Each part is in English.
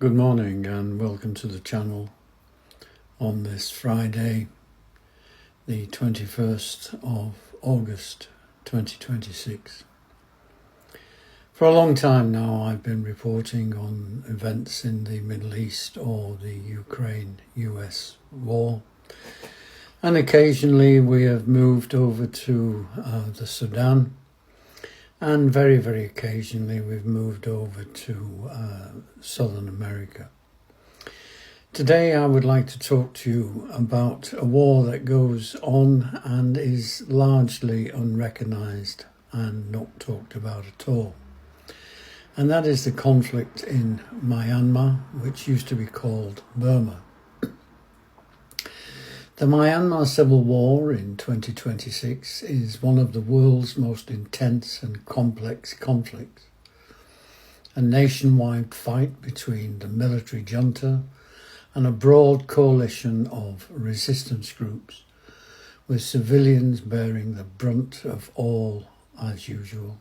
Good morning and welcome to the channel on this Friday, the 21st of August 2026. For a long time now I've been reporting on events in the Middle East or the Ukraine-US war, and occasionally we have moved over to the Sudan, and very occasionally we've moved over to Southern America. Today I would like to talk to you about a war that goes on and is largely unrecognised and not talked about at all. And that is the conflict in Myanmar, which used to be called Burma. The Myanmar Civil War in 2026 is one of the world's most intense and complex conflicts. A nationwide fight between the military junta and a broad coalition of resistance groups, with civilians bearing the brunt of all as usual.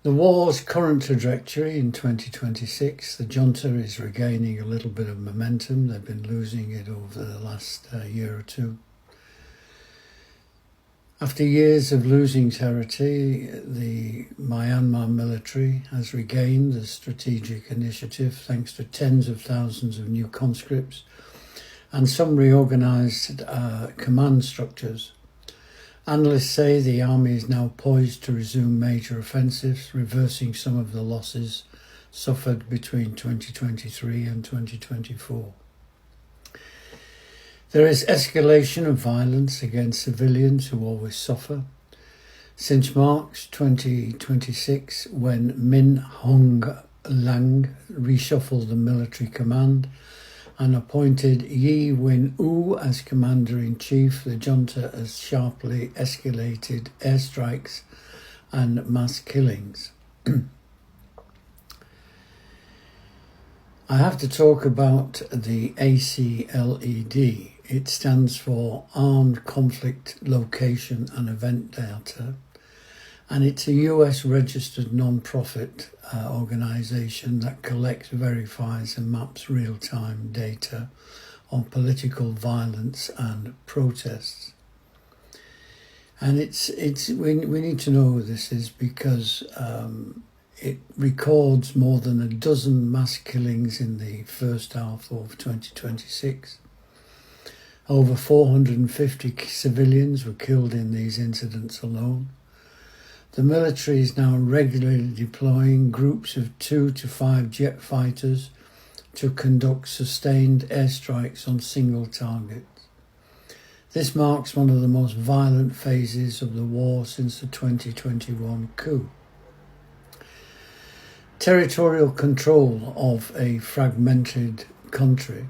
The war's current trajectory in 2026, the junta is regaining a little bit of momentum. They've been losing it over the last year or two. After years of losing territory, the Myanmar military has regained the strategic initiative thanks to tens of thousands of new conscripts and some reorganised command structures. Analysts say the army is now poised to resume major offensives, reversing some of the losses suffered between 2023 and 2024. There is escalation of violence against civilians who always suffer. Since March 2026, when Min Aung Hlaing reshuffled the military command and appointed Yi Win-oo as Commander-in-Chief, the junta has sharply escalated airstrikes and mass killings. I have to talk about the ACLED. It stands for Armed Conflict Location and Event Data, and it's a US registered non-profit organisation that collects, verifies and maps real-time data on political violence and protests. And we need to know who this is because it records more than a dozen mass killings in the first half of 2026. Over 450 civilians were killed in these incidents alone. The military is now regularly deploying groups of 2 to 5 jet fighters to conduct sustained airstrikes on single targets. This marks one of the most violent phases of the war since the 2021 coup. Territorial control of a fragmented country.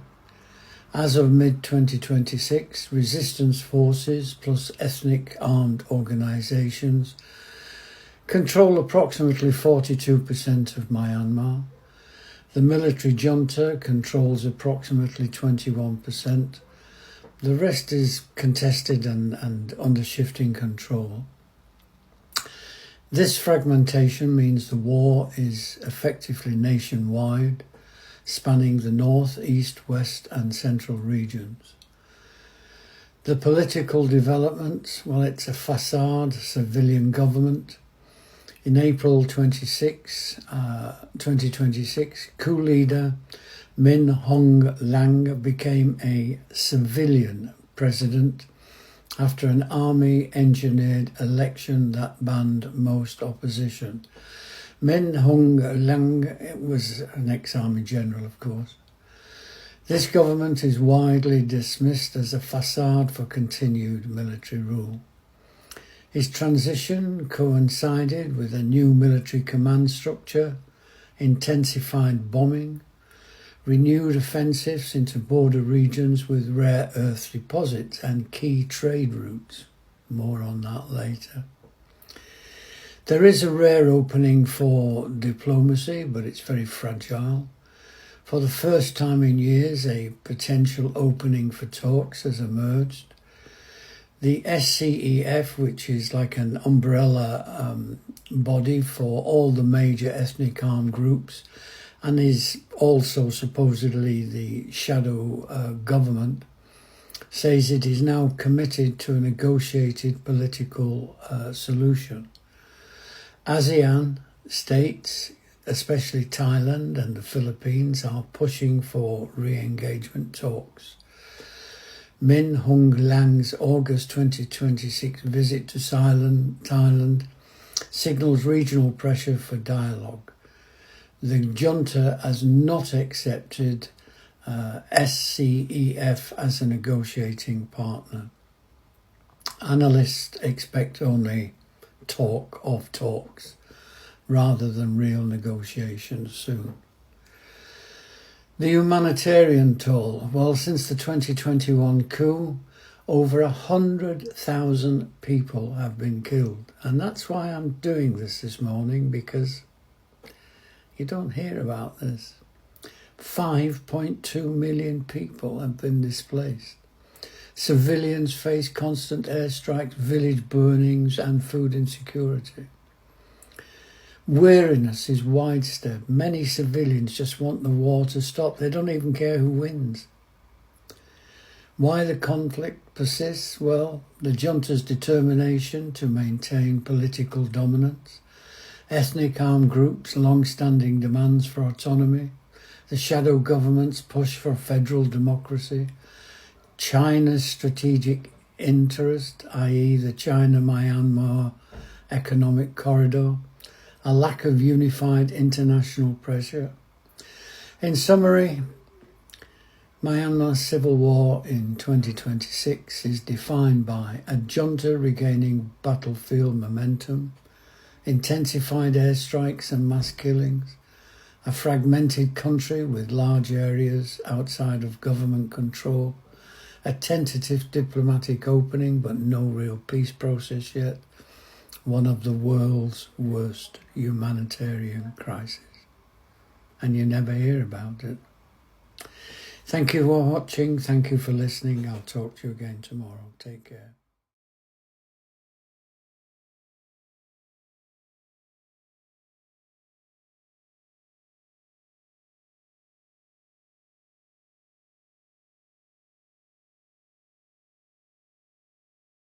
As of mid-2026, resistance forces plus ethnic armed organisations control approximately 42% of Myanmar. The military junta controls approximately 21%. The rest is contested and under shifting control. This fragmentation means the war is effectively nationwide, spanning the north, east, west and central regions. The political developments, well, it's a facade civilian government. In April 2026, coup leader Min Aung Hlaing became a civilian president after an army-engineered election that banned most opposition. Min Aung Hlaing was an ex-army general, of course. This government is widely dismissed as a facade for continued military rule. His transition coincided with a new military command structure, intensified bombing, renewed offensives into border regions with rare earth deposits and key trade routes. More on that later. There is a rare opening for diplomacy, but it's very fragile. For the first time in years, a potential opening for talks has emerged. The SCEF, which is like an umbrella body for all the major ethnic armed groups, and is also supposedly the shadow government, says it is now committed to a negotiated political solution. ASEAN states, especially Thailand and the Philippines, are pushing for re-engagement talks. Min Aung Hlaing's August 2026 visit to Thailand signals regional pressure for dialogue. The junta has not accepted SCEF as a negotiating partner. Analysts expect only talk of talks rather than real negotiations soon. The humanitarian toll. Well, since the 2021 coup, over 100,000 people have been killed. And that's why I'm doing this morning, because you don't hear about this. 5.2 million people have been displaced. Civilians face constant airstrikes, village burnings and food insecurity. Weariness is widespread. Many civilians just want the war to stop. They don't even care who wins. Why the conflict persists? Well, the junta's determination to maintain political dominance, ethnic armed groups' long-standing demands for autonomy, the shadow government's push for federal democracy, China's strategic interest, i.e. the China-Myanmar economic corridor, a lack of unified international pressure. In summary, Myanmar's civil war in 2026 is defined by a junta regaining battlefield momentum, intensified airstrikes and mass killings, a fragmented country with large areas outside of government control, a tentative diplomatic opening but no real peace process yet, one of the world's worst humanitarian crises. And you never hear about it. Thank you for watching. Thank you for listening. I'll talk to you again tomorrow. Take care.